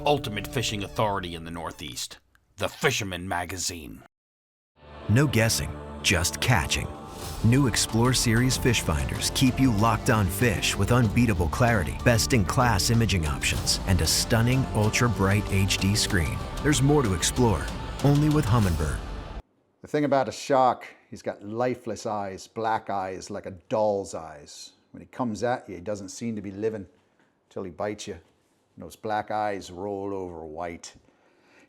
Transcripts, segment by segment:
ultimate fishing authority in the Northeast, the Fisherman magazine. No guessing, just catching. New Explore Series fish finders keep you locked on fish with unbeatable clarity, best-in-class imaging options, and a stunning ultra-bright HD screen. There's more to explore, only with Humminbird. The thing about a shark, he's got lifeless eyes, black eyes like a doll's eyes. When he comes at you, he doesn't seem to be living till he bites you. And those black eyes roll over white.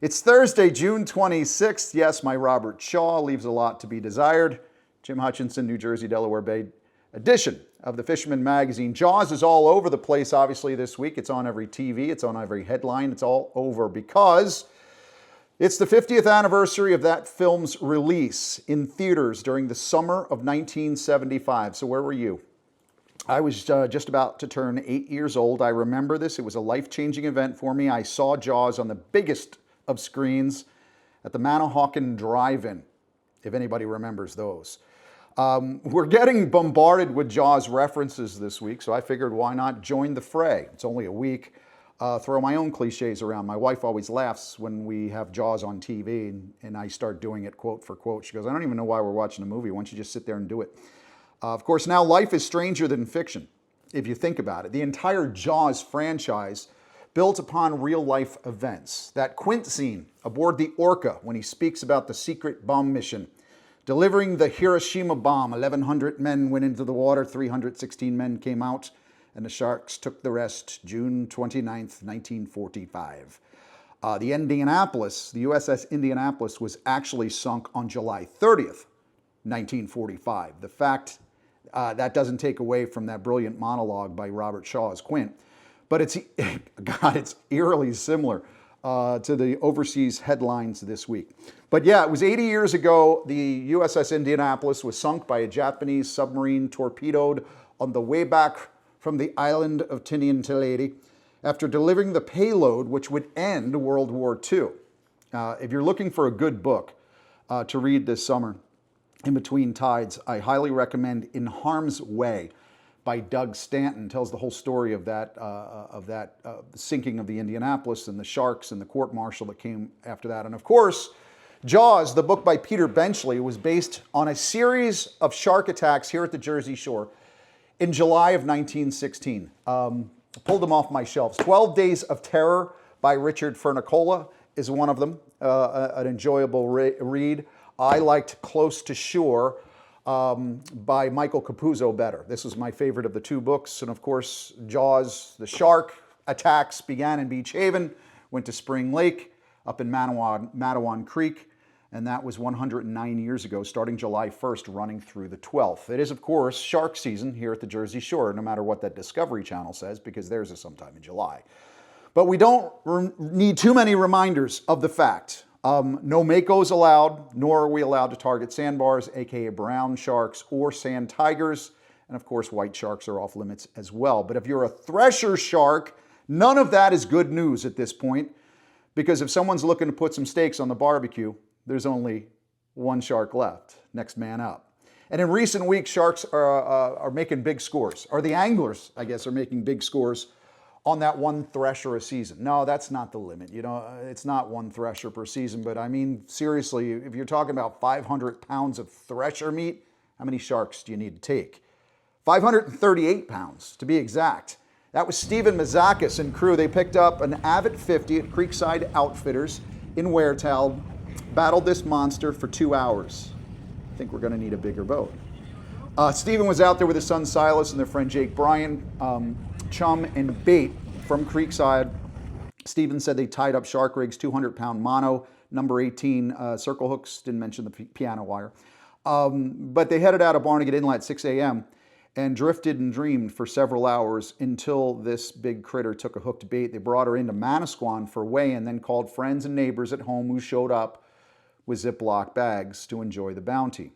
It's Thursday, June 26th. Yes, my Robert Shaw leaves a lot to be desired. Jim Hutchinson, New Jersey, Delaware Bay edition of the Fisherman magazine. Jaws is all over the place, obviously, this week. It's on every TV. It's on every headline. It's all over because it's the 50th anniversary of that film's release in theaters during the summer of 1975. So where were you? I was just about to turn 8 years old. I remember this. It was a life-changing event for me. I saw Jaws on the biggest of screens at the Manahawkin Drive-In, if anybody remembers those. We're getting bombarded with Jaws references this week, so I figured why not join the fray? It's only a week. Throw my own cliches around. My wife always laughs when we have Jaws on TV and I start doing it quote for quote. She goes, I don't even know why we're watching a movie. Why don't you just sit there and do it? Of course, now life is stranger than fiction, if you think about it. The entire Jaws franchise built upon real-life events. That Quint scene aboard the Orca when he speaks about the secret bomb mission, delivering the Hiroshima bomb. 1,100 men went into the water, 316 men came out, and the sharks took the rest, June 29th, 1945. The Indianapolis, the USS Indianapolis, was actually sunk on July 30th, 1945. The fact that doesn't take away from that brilliant monologue by Robert Shaw as Quint, but it's eerily similar to the overseas headlines this week. But yeah, it was 80 years ago, the USS Indianapolis was sunk by a Japanese submarine torpedoed on the way back from the island of Tinian Taledi after delivering the payload which would end World War II. If you're looking for a good book to read this summer, in between tides, I highly recommend In Harm's Way by Doug Stanton. Tells the whole story of that sinking of the Indianapolis and the sharks and the court-martial that came after that. And of course, Jaws, the book by Peter Benchley, was based on a series of shark attacks here at the Jersey Shore in July of 1916. Pulled them off my shelves. 12 Days of Terror by Richard Fernicola is one of them, an enjoyable read. I liked Close to Shore by Michael Capuzzo better. This was my favorite of the two books. And of course, Jaws, the shark attacks began in Beach Haven, went to Spring Lake, up in Matawan Creek, and that was 109 years ago, starting July 1st, running through the 12th. It is, of course, shark season here at the Jersey Shore, no matter what that Discovery Channel says, because theirs is sometime in July. But we don't need too many reminders of the fact. No makos allowed, nor are we allowed to target sandbars, aka brown sharks or sand tigers. And of course, white sharks are off limits as well. But if you're a Thresher shark, none of that is good news at this point, because if someone's looking to put some steaks on the barbecue, there's only one shark left. Next man up. And in recent weeks, sharks are making big scores, or the anglers, I guess, are making big scores on that one Thresher a season. No, that's not the limit. You know, it's not one Thresher per season, but I mean, seriously, if you're talking about 500 pounds of Thresher meat, how many sharks do you need to take? 538 pounds, to be exact. That was Stephen Mazakis and crew. They picked up an Avid 50 at Creekside Outfitters in Weartown, battled this monster for 2 hours. I think we're gonna need a bigger boat. Stephen was out there with his son Silas and their friend Jake Bryan, chum and bait from Creekside. Stephen said they tied up shark rigs, 200-pound mono, number 18 circle hooks, didn't mention the piano wire. But they headed out of Barnegat Inlet at 6 a.m. and drifted and dreamed for several hours until this big critter took a hooked bait. They brought her into Manasquan for weigh-in, then called friends and neighbors at home who showed up with Ziploc bags to enjoy the bounty.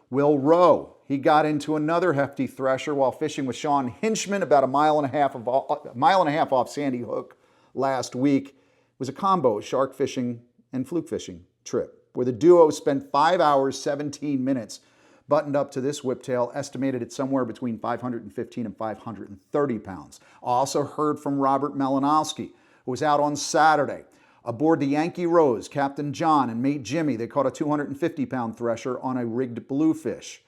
Will Rowe, he got into another hefty Thresher while fishing with Sean Hinchman about a mile and a half off Sandy Hook last week. It was a combo shark fishing and fluke fishing trip where the duo spent 5 hours, 17 minutes buttoned up to this whiptail, estimated at somewhere between 515 and 530 pounds. I also heard from Robert Malinowski, who was out on Saturday. Aboard the Yankee Rose, Captain John and mate Jimmy, they caught a 250-pound thresher on a rigged bluefish.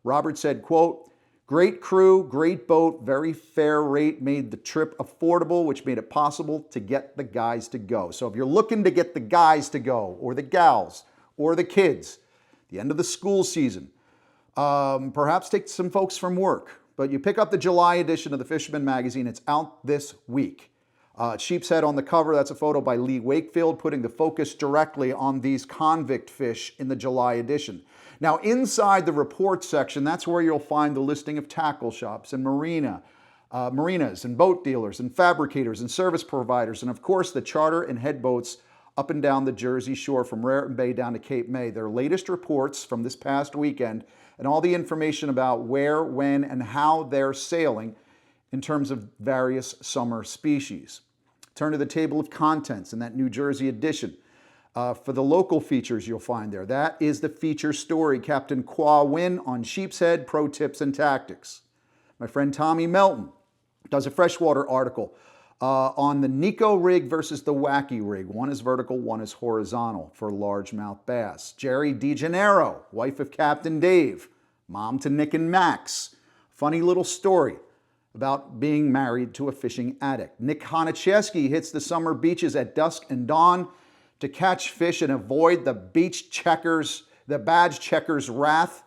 Robert said, quote, "Great crew, great boat, very fair rate, made the trip affordable, which made it possible to get the guys to go." So if you're looking to get the guys to go, or the gals, or the kids, the end of the school season, perhaps take some folks from work, but you pick up the July edition of the Fisherman magazine. It's out this week. Sheepshead on the cover, that's a photo by Lee Wakefield, putting the focus directly on these convict fish in the July edition. Now, inside the report section, that's where you'll find the listing of tackle shops and marinas and boat dealers and fabricators and service providers, and of course the charter and head boats up and down the Jersey Shore from Raritan Bay down to Cape May. Their latest reports from this past weekend and all the information about where, when, and how they're sailing in terms of various summer species. Turn to the table of contents in that New Jersey edition. For the local features you'll find there, that is the feature story, Captain Qua Win on Sheepshead, Pro Tips and Tactics. My friend Tommy Melton does a freshwater article on the Nico rig versus the Wacky rig. One is vertical, one is horizontal for largemouth bass. Jerry DeGennaro, wife of Captain Dave, mom to Nick and Max. Funny little story about being married to a fishing addict. Nick Honicheski hits the summer beaches at dusk and dawn to catch fish and avoid the badge checker's wrath.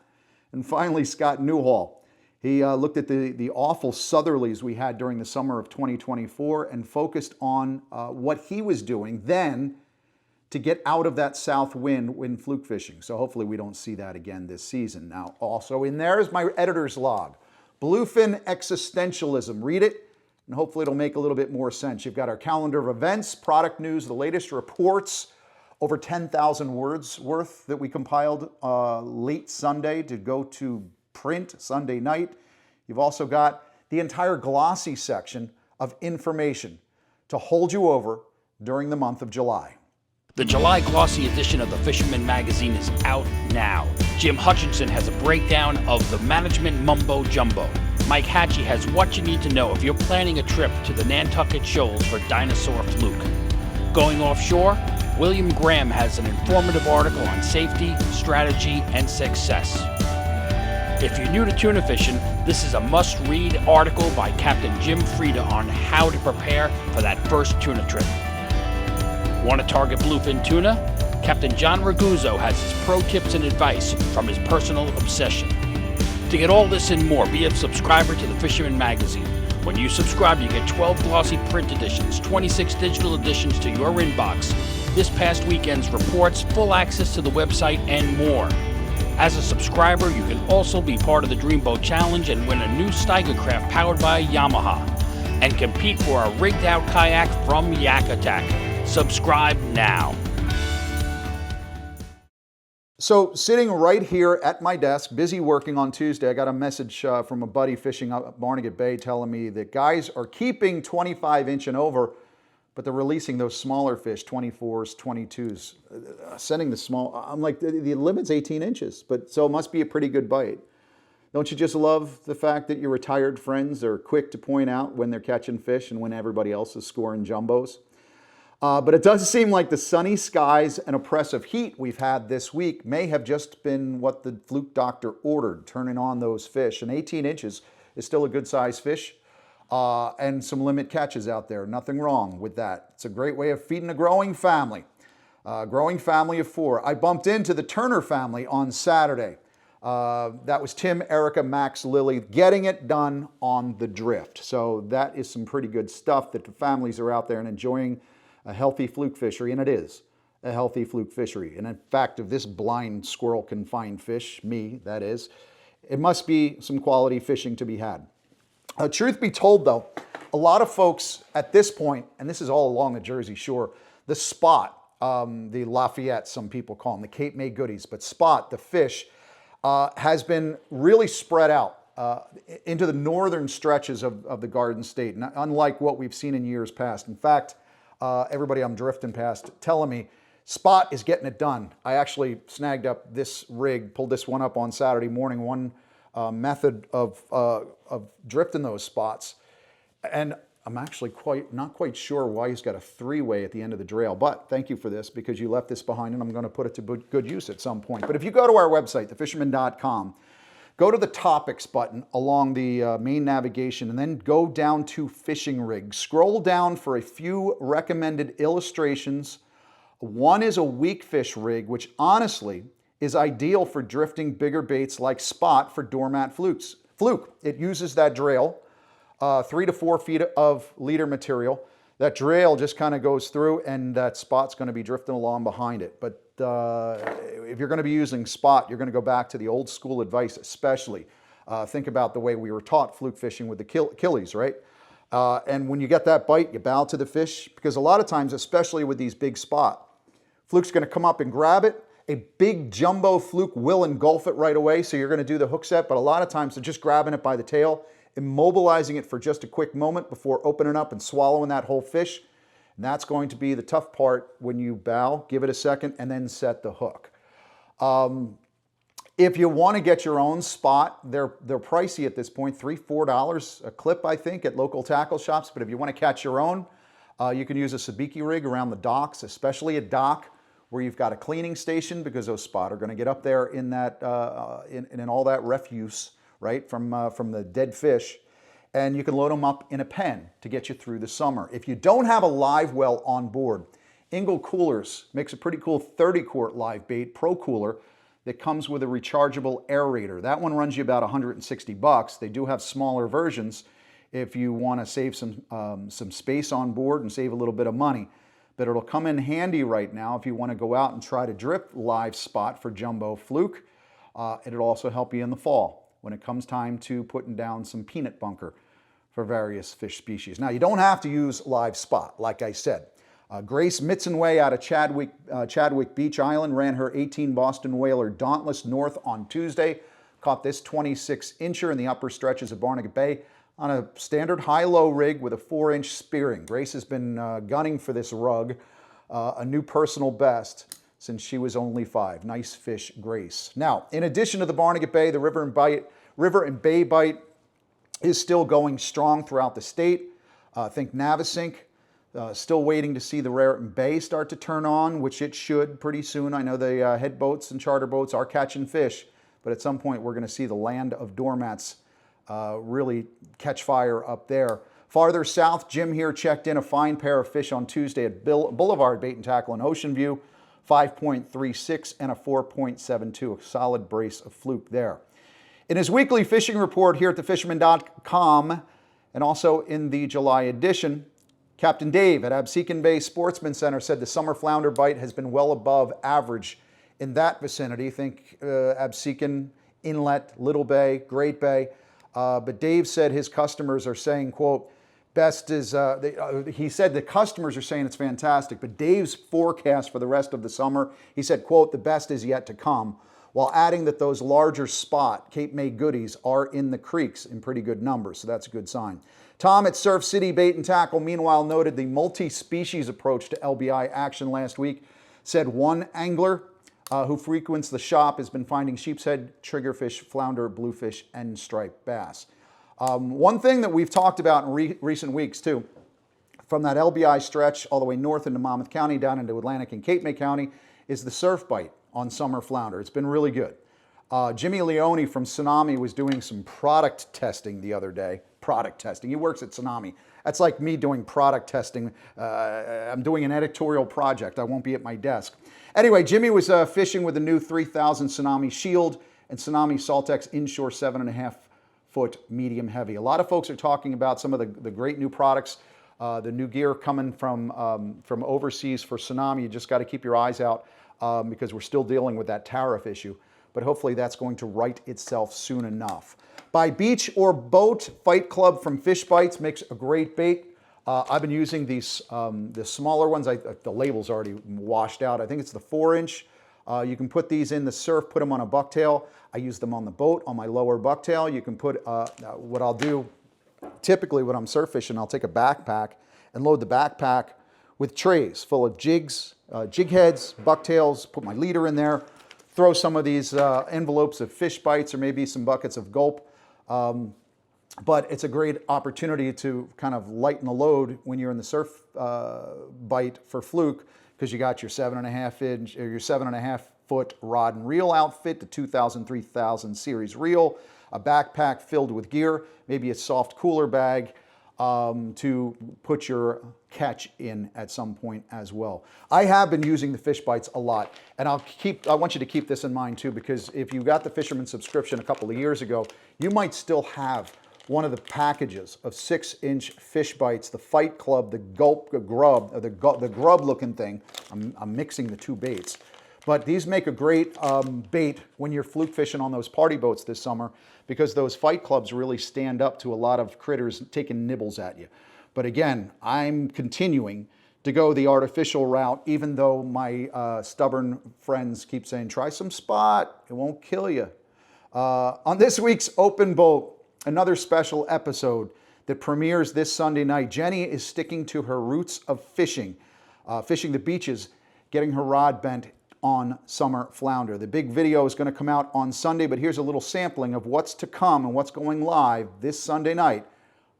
And finally, Scott Newhall. He looked at the awful southerlies we had during the summer of 2024 and focused on what he was doing then to get out of that south wind when fluke fishing. So hopefully we don't see that again this season. Now, also in there is my editor's log. Bluefin Existentialism. Read it, and hopefully it'll make a little bit more sense. You've got our calendar of events, product news, the latest reports, over 10,000 words worth that we compiled late Sunday to go to print Sunday night. You've also got the entire glossy section of information to hold you over during the month of July. The July glossy edition of the Fisherman magazine is out now. Jim Hutchinson has a breakdown of the management mumbo jumbo. Mike Hatchie has what you need to know if you're planning a trip to the Nantucket Shoals for dinosaur fluke. Going offshore, William Graham has an informative article on safety, strategy, and success. If you're new to tuna fishing, this is a must-read article by Captain Jim Frieda on how to prepare for that first tuna trip. Want to target bluefin tuna? Captain John Raguzzo has his pro tips and advice from his personal obsession. To get all this and more, be a subscriber to the Fisherman magazine. When you subscribe, you get 12 glossy print editions, 26 digital editions to your inbox, this past weekend's reports, full access to the website, and more. As a subscriber, you can also be part of the Dreamboat Challenge and win a new Steigercraft powered by Yamaha, and compete for a rigged-out kayak from Yak Attack. Subscribe now. So sitting right here at my desk, busy working on Tuesday, I got a message from a buddy fishing up at Barnegat Bay telling me that guys are keeping 25-inch and over, but they're releasing those smaller fish, 24s, 22s, sending the small. I'm like, the limit's 18 inches, but so it must be a pretty good bite. Don't you just love the fact that your retired friends are quick to point out when they're catching fish and when everybody else is scoring jumbos? But it does seem like the sunny skies and oppressive heat we've had this week may have just been what the fluke doctor ordered, turning on those fish. And 18 inches is still a good size fish and some limit catches out there. Nothing wrong with that. It's a great way of feeding a growing family of 4. I bumped into the Turner family on Saturday. That was Tim, Erica, Max, Lily, getting it done on the drift. So that is some pretty good stuff that the families are out there and enjoying a healthy fluke fishery, and it is a healthy fluke fishery. And in fact, if this blind squirrel can find fish, me, that is, it must be some quality fishing to be had. Truth be told, though, a lot of folks at this point, and this is all along the Jersey Shore, the spot, the Lafayette, some people call them, the Cape May goodies, but spot, the fish, has been really spread out into the northern stretches of the Garden State, unlike what we've seen in years past. In fact, everybody I'm drifting past telling me, spot is getting it done. I actually snagged up this rig, pulled this one up on Saturday morning, one method of drifting those spots. And I'm actually not quite sure why he's got a 3-way at the end of the drail, but thank you for this because you left this behind and I'm going to put it to good use at some point. But if you go to our website, thefisherman.com, go to the topics button along the main navigation and then go down to fishing rigs. Scroll down for a few recommended illustrations. One is a weak fish rig, which honestly is ideal for drifting bigger baits like spot for doormat flukes. Fluke, it uses that drail, 3 to 4 feet of leader material. That drail just kind of goes through and that spot's going to be drifting along behind it. But if you're going to be using spot, you're going to go back to the old school advice, especially. Think about the way we were taught fluke fishing with the killies, right? And when you get that bite, you bow to the fish, because a lot of times, especially with these big spot, fluke's going to come up and grab it. A big jumbo fluke will engulf it right away, so you're going to do the hook set, but a lot of times they're just grabbing it by the tail, immobilizing it for just a quick moment before opening up and swallowing that whole fish. And that's going to be the tough part when you bow, give it a second, and then set the hook. If you want to get your own spot, they're pricey at this point, $3, $4 a clip, I think, at local tackle shops. But if you want to catch your own, you can use a sabiki rig around the docks, especially a dock where you've got a cleaning station, because those spot are going to get up there in that in all that refuse, right, from the dead fish. And you can load them up in a pen to get you through the summer. If you don't have a live well on board, Engel Coolers makes a pretty cool 30-quart live bait pro cooler that comes with a rechargeable aerator. That one runs you about $160. They do have smaller versions if you want to save some space on board and save a little bit of money. But it'll come in handy right now if you want to go out and try to drip live spot for jumbo fluke. It'll also help you in the fall when it comes time to putting down some peanut bunker for various fish species. Now, you don't have to use live spot, like I said. Grace Mitzenway out of Chadwick Beach Island ran her 18 Boston Whaler Dauntless North on Tuesday. Caught this 26-incher in the upper stretches of Barnegat Bay on a standard high-low rig with a 4-inch spearing. Grace has been gunning for this rug, a new personal best since she was only 5. Nice fish, Grace. Now, in addition to the Barnegat Bay, the river and bay bite is still going strong throughout the state. Think Navesink. Still waiting to see the Raritan Bay start to turn on, which it should pretty soon. I know the head boats and charter boats are catching fish, but at some point we're going to see the land of doormats really catch fire up there. Farther south, Jim here checked in a fine pair of fish on Tuesday at Boulevard Bait and Tackle in Ocean View, 5.36 and a 4.72, a solid brace of fluke there. In his weekly fishing report here at thefisherman.com and also in the July edition, Captain Dave at Absecon Bay Sportsman Center said the summer flounder bite has been well above average in that vicinity. Think Absecon, Inlet, Little Bay, Great Bay. But Dave said his customers are saying, quote, best is, he said the customers are saying it's fantastic, but Dave's forecast for the rest of the summer, he said, quote, the best is yet to come, while adding that those larger spot Cape May goodies are in the creeks in pretty good numbers, so that's a good sign. Tom at Surf City Bait and Tackle, meanwhile, noted the multi-species approach to LBI action last week, said one angler who frequents the shop has been finding sheepshead, triggerfish, flounder, bluefish, and striped bass. One thing that we've talked about in recent weeks too, from that LBI stretch all the way north into Monmouth County, down into Atlantic and Cape May County, is the surf bite on summer flounder. It's been really good. Jimmy Leone from Tsunami was doing some product testing the other day. Product testing. He works at Tsunami. That's like me doing product testing. I'm doing an editorial project. I won't be at my desk. Anyway, Jimmy was fishing with the new 3000 Tsunami Shield and Tsunami Saltex Inshore 7.5-foot medium heavy. A lot of folks are talking about some of the great new products, the new gear coming from overseas for Tsunami. You just got to keep your eyes out because we're still dealing with that tariff issue. But hopefully that's going to right itself soon enough. By beach or boat, Fight Club from Fish Bites makes a great bait. I've been using these the smaller ones. The label's already washed out. I think it's the 4-inch. You can put these in the surf, put them on a bucktail. I use them on the boat, on my lower bucktail. You can put, what I'll do, typically when I'm surf fishing, I'll take a backpack and load the backpack with trays full of jigs, jig heads, bucktails, put my leader in there, throw some of these envelopes of fish bites or maybe some buckets of gulp. but it's a great opportunity to kind of lighten the load when you're in the surf bite for Fluke, because you got your 7.5 inch or your 7.5 foot rod and reel outfit, the 2000, 3000 series reel, a backpack filled with gear, maybe a soft cooler bag to put your catch in at some point as well. I have been using the fish bites a lot, and I want you to keep this in mind too, because if you got the Fisherman subscription a couple of years ago, you might still have one of the packages of 6-inch fish bites, the Fight Club, the Gulp, the Grub, or the Grub looking thing. I'm mixing the two baits. But these make a great bait when you're fluke fishing on those party boats this summer, because those Fight Clubs really stand up to a lot of critters taking nibbles at you. But again, I'm continuing to go the artificial route, even though my stubborn friends keep saying, try some spot, it won't kill you. On this week's Open Boat, another special episode that premieres this Sunday night, Jenny is sticking to her roots of fishing, fishing the beaches, getting her rod bent on summer flounder. The big video is going to come out on Sunday, but here's a little sampling of what's to come and what's going live this Sunday night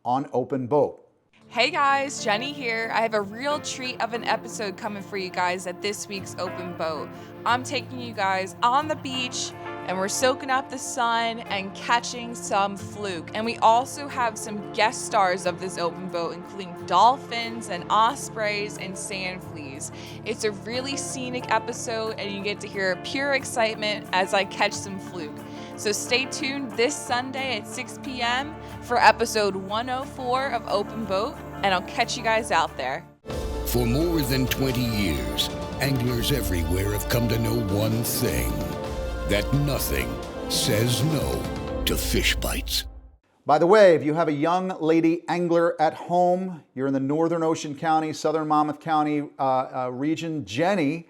on Open Boat. Hey guys, Jenny here. I have a real treat of an episode coming for you guys at this week's Open Boat. I'm taking you guys on the beach and we're soaking up the sun and catching some fluke. And we also have some guest stars of this Open Boat, including dolphins and ospreys and sand fleas. It's a really scenic episode and you get to hear pure excitement as I catch some fluke. So stay tuned this Sunday at 6 p.m. for episode 104 of Open Boat, and I'll catch you guys out there. For more than 20 years, anglers everywhere have come to know one thing, that nothing says no to fish bites. By the way, if you have a young lady angler at home, you're in the Northern Ocean County, Southern Monmouth County region, Jenny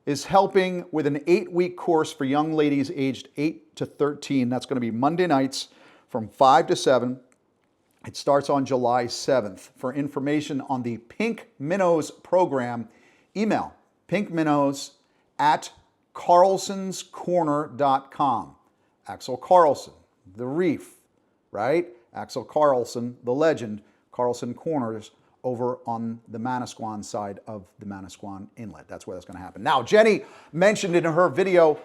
is helping with an 8-week course for young ladies aged 8 to 13. That's going to be Monday nights from 5 to 7. It starts on July 7th. For information on the Pink Minnows program, email pinkminnows@carlsonscorner.com. Axel Carlson, the reef, right? Axel Carlson, the legend, Carlson Corners, over on the Manasquan side of the Manasquan Inlet. That's where that's going to happen. Now, Jenny mentioned in her video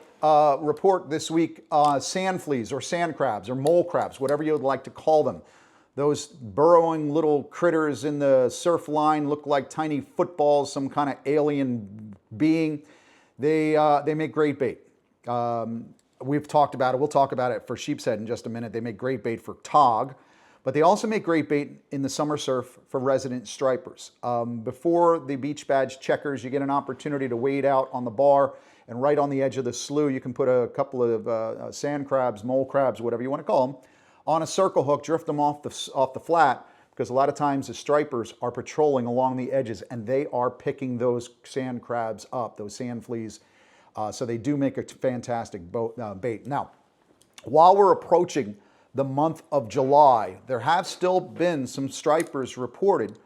report this week sand fleas or sand crabs or mole crabs, whatever you would like to call them. Those burrowing little critters in the surf line look like tiny footballs, some kind of alien being. They make great bait. We've talked about it. We'll talk about it for Sheepshead in just a minute. They make great bait for tog. But they also make great bait in the summer surf for resident stripers. Before the beach badge checkers, you get an opportunity to wade out on the bar, and right on the edge of the slough, you can put a couple of sand crabs, mole crabs, whatever you want to call them, on a circle hook, drift them off the flat, because a lot of times the stripers are patrolling along the edges and they are picking those sand crabs up, those sand fleas. So they do make a fantastic bait. Now, while we're approaching the month of July, there have still been some stripers reported.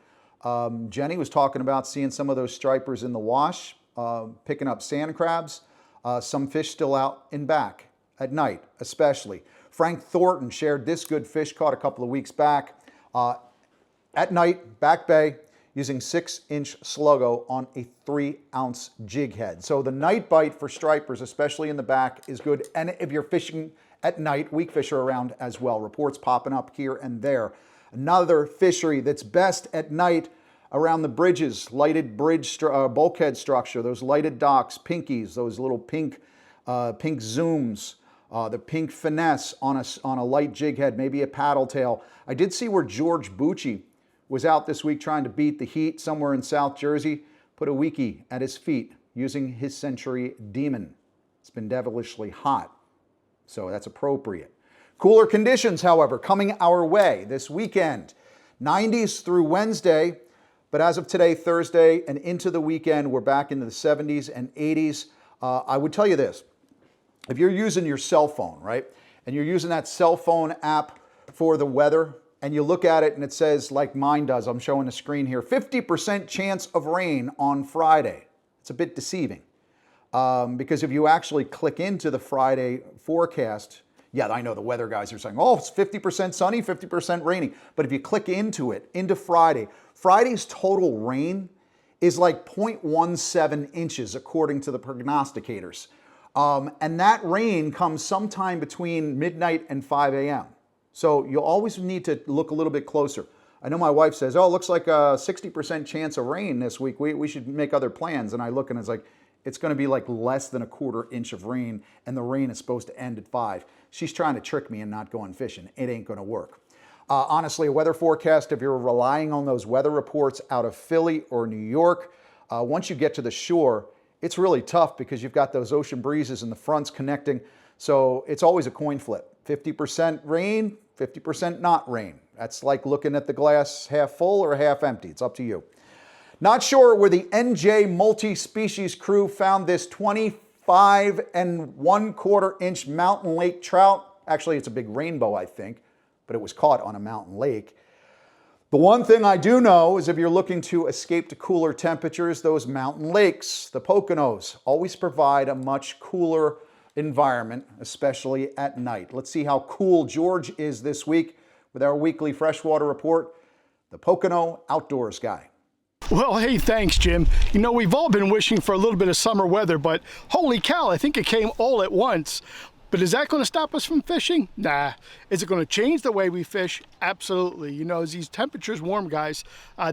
Jenny was talking about seeing some of those stripers in the wash, picking up sand crabs, some fish still out in back at night, especially. Frank Thornton shared this good fish caught a couple of weeks back at night, back bay, using 6-inch sluggo on a 3-ounce jig head. So the night bite for stripers, especially in the back, is good. And if you're fishing at night, weak fish are around as well. Reports popping up here and there. Another fishery that's best at night around the bridges, lighted bridge bulkhead structure, those lighted docks, pinkies, those little pink zooms, the pink finesse on a light jig head, maybe a paddle tail. I did see where George Bucci was out this week trying to beat the heat somewhere in South Jersey, put a wiki at his feet using his Century Demon. It's been devilishly hot, so that's appropriate. Cooler conditions, however, coming our way this weekend. 90s through Wednesday, but as of today, Thursday, and into the weekend, we're back into the 70s and 80s. I would tell you this, if you're using your cell phone, right, and you're using that cell phone app for the weather, and you look at it and it says, like mine does, I'm showing the screen here, 50% chance of rain on Friday. It's a bit deceiving because if you actually click into the Friday forecast, Yeah, I know the weather guys are saying, oh, it's 50% sunny, 50% rainy. But if you click into it, into Friday's total rain is like 0.17 inches according to the prognosticators. And that rain comes sometime between midnight and 5 a.m. So you'll always need to look a little bit closer. I know my wife says, oh, it looks like a 60% chance of rain this week. We should make other plans. And I look and it's like, it's going to be like less than a quarter inch of rain, and the rain is supposed to end at 5. She's trying to trick me and not going fishing. It ain't going to work. Honestly, a weather forecast, if you're relying on those weather reports out of Philly or New York, once you get to the shore, it's really tough because you've got those ocean breezes and the fronts connecting. So it's always a coin flip. 50% rain, 50% not rain. That's like looking at the glass half full or half empty. It's up to you. Not sure where the NJ multi-species crew found this 25 1/4 inch mountain lake trout. Actually, it's a big rainbow, I think, but it was caught on a mountain lake. The one thing I do know is if you're looking to escape to cooler temperatures, those mountain lakes, the Poconos, always provide a much cooler environment, especially at night. Let's see how cool George is this week with our weekly freshwater report, the Pocono Outdoors guy. Well, hey, thanks, Jim. You know, we've all been wishing for a little bit of summer weather, but holy cow, I think it came all at once. But is that going to stop us from fishing? Nah. Is it going to change the way we fish? Absolutely. You know, as these temperatures warm, guys,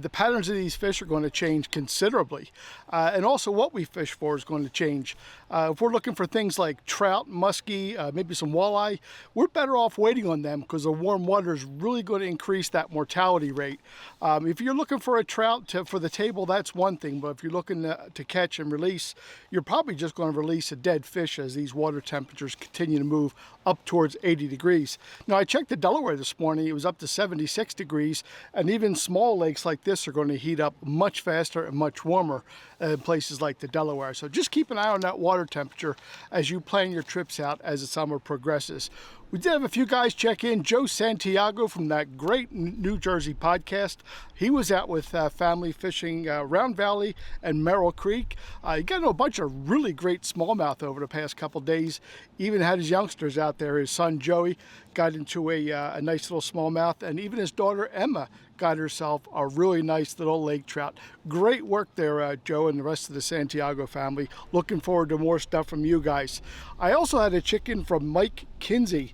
the patterns of these fish are going to change considerably. And also what we fish for is going to change. If we're looking for things like trout, muskie, maybe some walleye, we're better off waiting on them because the warm water is really going to increase that mortality rate. If you're looking for a trout for the table, that's one thing. But if you're looking to catch and release, you're probably just going to release a dead fish as these water temperatures continue to move up towards 80 degrees. Now, I checked the Delaware this morning. It was up to 76 degrees, and even small lakes like this are going to heat up much faster and much warmer in places like the Delaware. So just keep an eye on that water temperature as you plan your trips out as the summer progresses. We did have a few guys check in. Joe Santiago from that great New Jersey podcast. He was out with family fishing Round Valley and Merrill Creek. He got a bunch of really great smallmouth over the past couple days. Even had his youngsters out there. His son Joey got into a nice little smallmouth, and even his daughter Emma got herself a really nice little lake trout. Great work there, Joe and the rest of the Santiago family. Looking forward to more stuff from you guys. I also had a chicken from Mike Kinsey.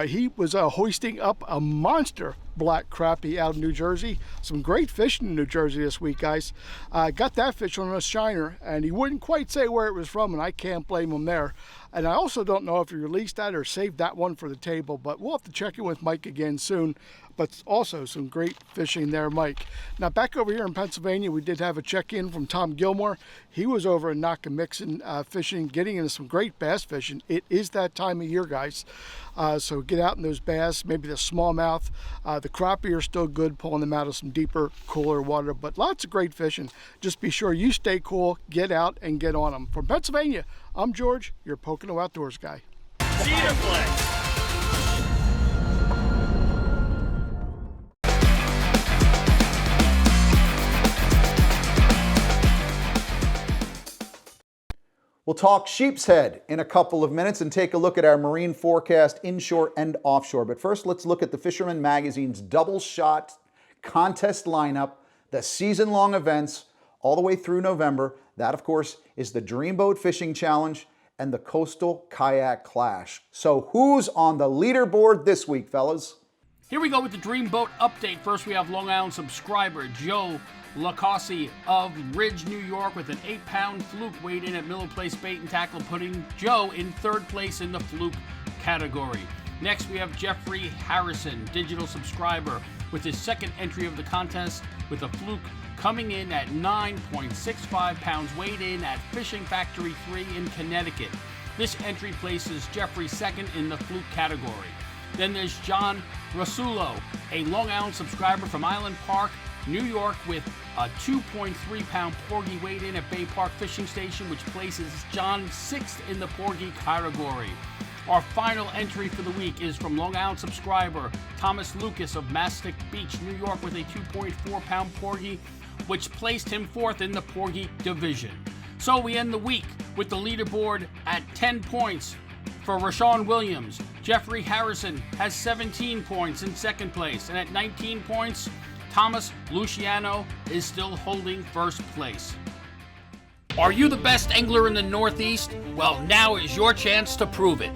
He was hoisting up a monster black crappie out of New Jersey. Some great fishing in New Jersey this week, guys. Got that fish on a shiner, and he wouldn't quite say where it was from, and I can't blame him there. And I also don't know if he released that or saved that one for the table, but we'll have to check in with Mike again soon. But also some great fishing there, Mike. Now, back over here in Pennsylvania, we did have a check-in from Tom Gilmore. He was over in Nockamixon fishing, getting into some great bass fishing. It is that time of year, guys. So get out in those bass, maybe the smallmouth. The crappie are still good, pulling them out of some deeper, cooler water. But lots of great fishing. Just be sure you stay cool, get out, and get on them. From Pennsylvania, I'm George, your Pocono Outdoors guy. Cedarflex. We'll talk Sheepshead in a couple of minutes and take a look at our marine forecast inshore and offshore. But first, let's look at the Fisherman Magazine's double shot contest lineup, the season-long events all the way through November. That, of course, is the Dreamboat Fishing Challenge and the Coastal Kayak Clash. So who's on the leaderboard this week, fellas? Here we go with the Dreamboat update. First, we have Long Island subscriber Joe Lacossi of Ridge, New York, with an 8-pound fluke weighed in at Miller Place Bait and Tackle, putting Joe in third place in the fluke category. Next, we have Jeffrey Harrison, digital subscriber, with his second entry of the contest, with a fluke coming in at 9.65 pounds weighed in at Fishing Factory 3 in Connecticut. This entry places Jeffrey second in the fluke category. Then there's John Rasulo, a Long Island subscriber from Island Park, New York, with a 2.3-pound porgy weighed in at Bay Park Fishing Station, which places John sixth in the porgy category. Our final entry for the week is from Long Island subscriber Thomas Lucas of Mastic Beach, New York, with a 2.4-pound porgy, which placed him fourth in the porgy division. So we end the week with the leaderboard at 10 points For Rashawn Williams, Jeffrey Harrison has 17 points in second place, and at 19 points, Thomas Luciano is still holding first place. Are you the best angler in the Northeast? Well, now is your chance to prove it.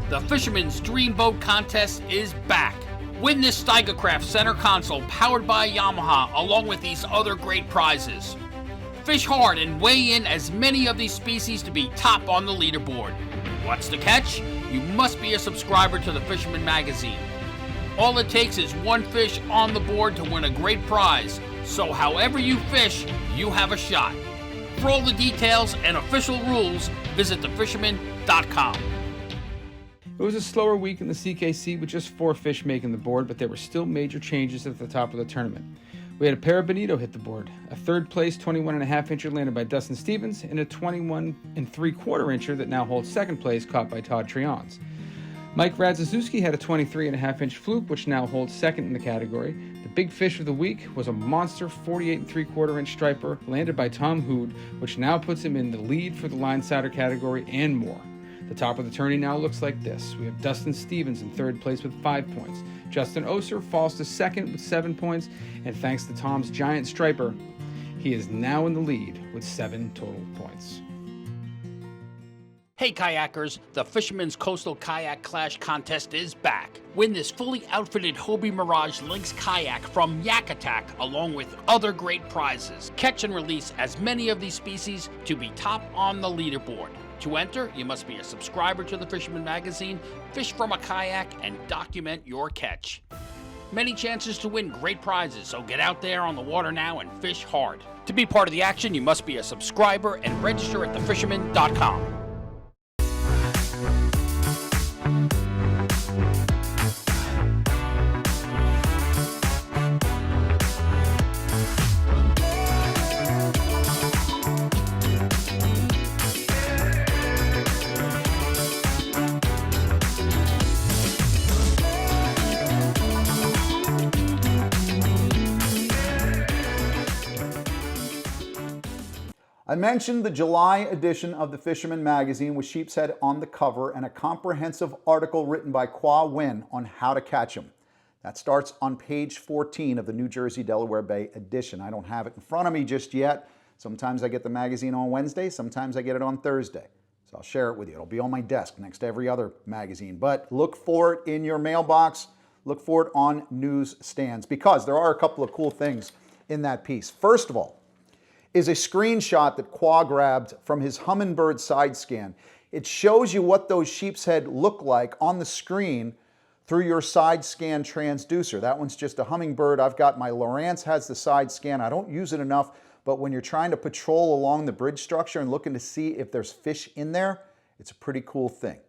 The Fisherman's Dream Boat Contest is back. Win this Steigercraft center console powered by Yamaha along with these other great prizes. Fish hard and weigh in as many of these species to be top on the leaderboard. What's the catch? You must be a subscriber to the Fisherman magazine. All it takes is one fish on the board to win a great prize, so however you fish, you have a shot. For all the details and official rules, visit thefisherman.com. It was a slower week in the CKC with just 4 fish making the board, but there were still major changes at the top of the tournament. We had a pair of bonito hit the board, a third place 21.5 incher landed by Dustin Stevens, and a 21 3/4 incher that now holds second place caught by Todd Trions. Mike Radzaszewski had a 23.5 inch fluke, which now holds second in the category. The big fish of the week was a monster 48 3/4 inch striper landed by Tom Hood, which now puts him in the lead for the line sider category and more. The top of the tourney now looks like this. We have Dustin Stevens in third place with 5 points. Justin Oser falls to second with 7 points, and thanks to Tom's giant striper, he is now in the lead with 7 total points. Hey kayakers, the Fisherman's Coastal Kayak Clash contest is back. Win this fully outfitted Hobie Mirage Lynx kayak from Yak Attack along with other great prizes. Catch and release as many of these species to be top on the leaderboard. To enter, you must be a subscriber to the Fisherman magazine, fish from a kayak, and document your catch. Many chances to win great prizes, so get out there on the water now and fish hard. To be part of the action, you must be a subscriber and register at thefisherman.com. I mentioned the July edition of the Fisherman magazine with Sheepshead on the cover and a comprehensive article written by Kwa Win on how to catch them. That starts on page 14 of the New Jersey Delaware Bay edition. I don't have it in front of me just yet. Sometimes I get the magazine on Wednesday, sometimes I get it on Thursday. So I'll share it with you. It'll be on my desk next to every other magazine. But look for it in your mailbox. Look for it on newsstands because there are a couple of cool things in that piece. First of all, is a screenshot that Kwa grabbed from his Humminbird side scan. It shows you what those sheepshead look like on the screen through your side scan transducer. That one's just a Humminbird. I've got my Lowrance has the side scan. I don't use it enough, but when you're trying to patrol along the bridge structure and looking to see if there's fish in there, it's a pretty cool thing.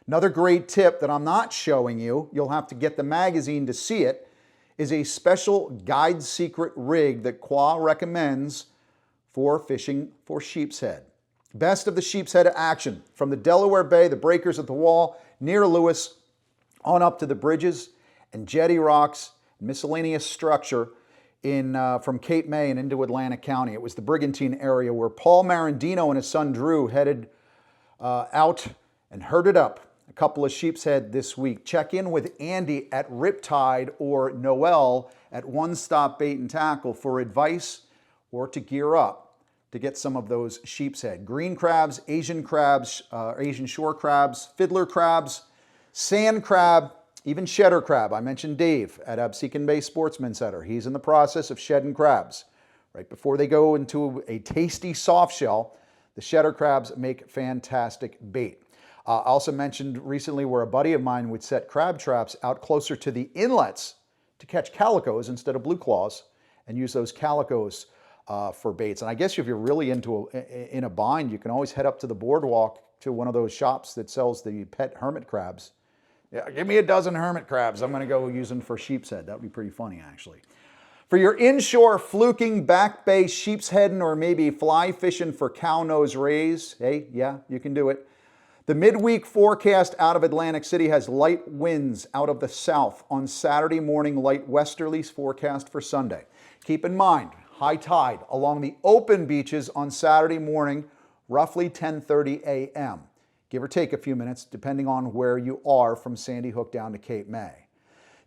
Another great tip that I'm not showing you, you'll have to get the magazine to see it, is a special guide secret rig that Kwa recommends for fishing for sheepshead. Best of the sheepshead action from the Delaware Bay, the breakers at the wall, near Lewis, on up to the bridges and jetty rocks, miscellaneous structure from Cape May and into Atlantic County. It was the Brigantine area where Paul Marandino and his son Drew headed out and herded up a couple of sheepshead this week. Check in with Andy at Riptide or Noel at One Stop Bait and Tackle for advice or to gear up to get some of those sheepshead. Green crabs, Asian shore crabs, fiddler crabs, sand crab, even shedder crab. I mentioned Dave at Absecon Bay Sportsman Center. He's in the process of shedding crabs. Right before they go into a tasty soft shell, the shedder crabs make fantastic bait. I also mentioned recently where a buddy of mine would set crab traps out closer to the inlets to catch calicos instead of blue claws and use those calicos for baits. And I guess if you're really in a bind, you can always head up to the boardwalk to one of those shops that sells the pet hermit crabs. Yeah, give me a dozen hermit crabs. I'm going to go use them for sheepshead. That would be pretty funny, actually. For your inshore fluking, back bay sheepsheading, or maybe fly fishing for cow nose rays, hey, yeah, you can do it. The midweek forecast out of Atlantic City has light winds out of the south on Saturday morning, light westerlies forecast for Sunday. Keep in mind, high tide along the open beaches on Saturday morning, roughly 10:30 a.m. give or take a few minutes, depending on where you are from Sandy Hook down to Cape May.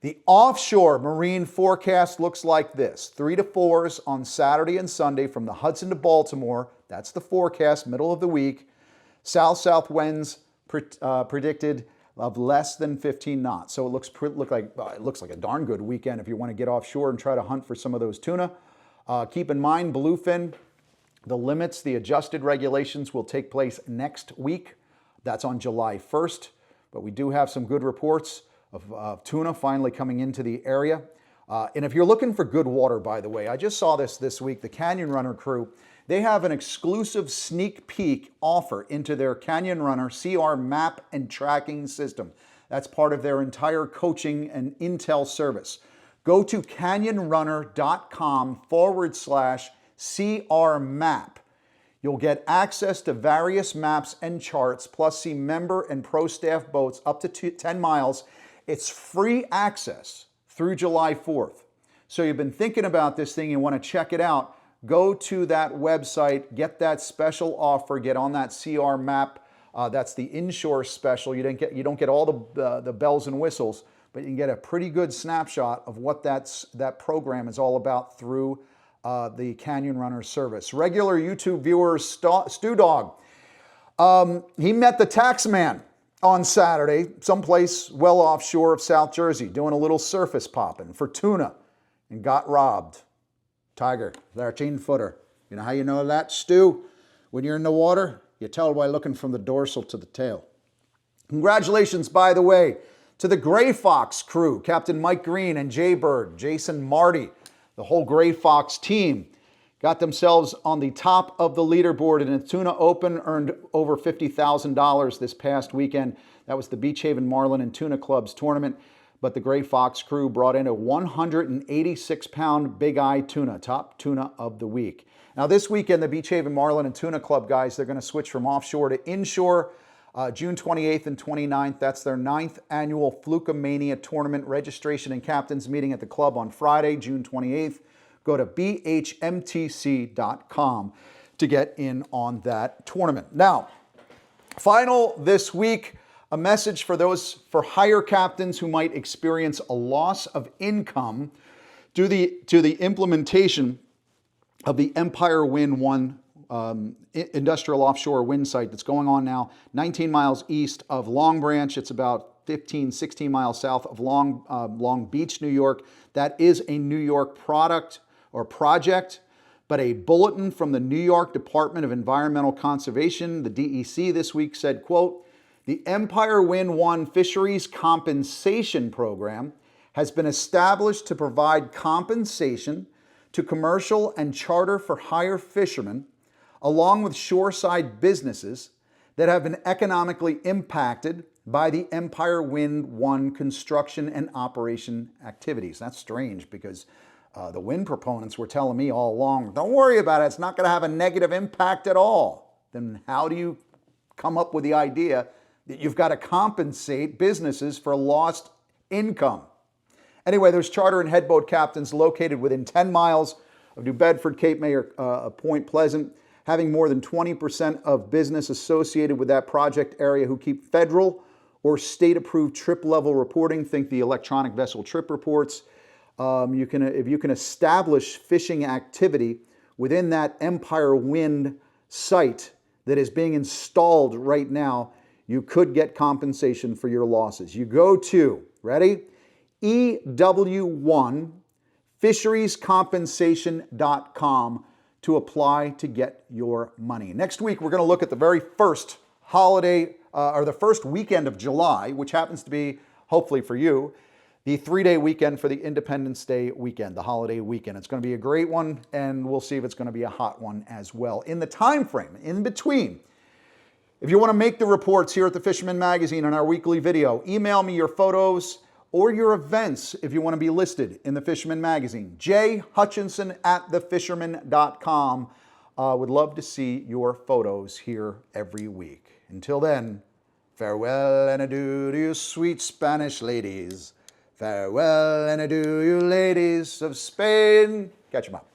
The offshore marine forecast looks like this. 3 to 4s on Saturday and Sunday from the Hudson to Baltimore. That's the forecast, middle of the week. South-south winds predicted of less than 15 knots. So it looks like a darn good weekend if you want to get offshore and try to hunt for some of those tuna. Keep in mind, bluefin, the limits, the adjusted regulations will take place next week. That's on July 1st. But we do have some good reports of tuna finally coming into the area. And if you're looking for good water, by the way, I just saw this week, the Canyon Runner crew, they have an exclusive sneak peek offer into their Canyon Runner CR map and tracking system. That's part of their entire coaching and intel service. Go to canyonrunner.com/CR map. You'll get access to various maps and charts, plus see member and pro staff boats up to 10 miles. It's free access through July 4th. So you've been thinking about this thing, you want to check it out, go to that website, get that special offer, get on that CR map. That's the inshore special. You don't get all the bells and whistles, but you can get a pretty good snapshot of what that program is all about through the Canyon Runner service. Regular YouTube viewer Stu Dog, he met the tax man on Saturday, someplace well offshore of South Jersey, doing a little surface popping for tuna, and got robbed. Tiger, 13-footer. You know how you know that, Stu? When you're in the water, you tell by looking from the dorsal to the tail. Congratulations, by the way, to the Gray Fox crew, Captain Mike Green and Jay Bird, Jason Marty, the whole Gray Fox team. Got themselves on the top of the leaderboard in the Tuna Open, earned over $50,000 this past weekend. That was the Beach Haven Marlin and Tuna Club's tournament. But the Gray Fox crew brought in a 186-pound Big Eye tuna, top tuna of the week. Now this weekend, the Beach Haven Marlin and Tuna Club guys, they're going to switch from offshore to inshore. June 28th and 29th, that's their 9th annual Fluke Mania tournament. Registration and captains meeting at the club on Friday, June 28th. Go to bhmtc.com to get in on that tournament. Now, final this week, a message for those for hire captains who might experience a loss of income due to the implementation of the Empire Wind 1 industrial offshore wind site that's going on now 19 miles east of Long Branch. It's about 15, 16 miles south of Long Beach, New York. That is a New York product or project, but a bulletin from the New York Department of Environmental Conservation, the DEC, this week said, quote, "The Empire Wind 1 Fisheries Compensation Program has been established to provide compensation to commercial and charter for hire fishermen, along with shoreside businesses that have been economically impacted by the Empire Wind 1 construction and operation activities." That's strange because the wind proponents were telling me all along, don't worry about it, it's not going to have a negative impact at all. Then how do you come up with the idea that you've got to compensate businesses for lost income? Anyway, there's charter and headboat captains located within 10 miles of New Bedford, Cape May, or Point Pleasant, having more than 20% of business associated with that project area who keep federal or state-approved trip-level reporting. Think the electronic vessel trip reports. If you can establish fishing activity within that Empire Wind site that is being installed right now, you could get compensation for your losses. You go to, ready? EW1FisheriesCompensation.com to apply to get your money. Next week, we're going to look at the very first holiday, or the first weekend of July, which happens to be, hopefully for you, the 3-day weekend for the Independence Day weekend, the holiday weekend. It's going to be a great one, and we'll see if it's going to be a hot one as well. In the time frame, in between, if you want to make the reports here at the Fisherman Magazine on our weekly video, email me your photos or your events if you want to be listed in the Fisherman Magazine. jhutchinson@thefisherman.com. Would love to see your photos here every week. Until then, farewell and adieu to you sweet Spanish ladies. Farewell and adieu, you ladies of Spain. Catch 'em up.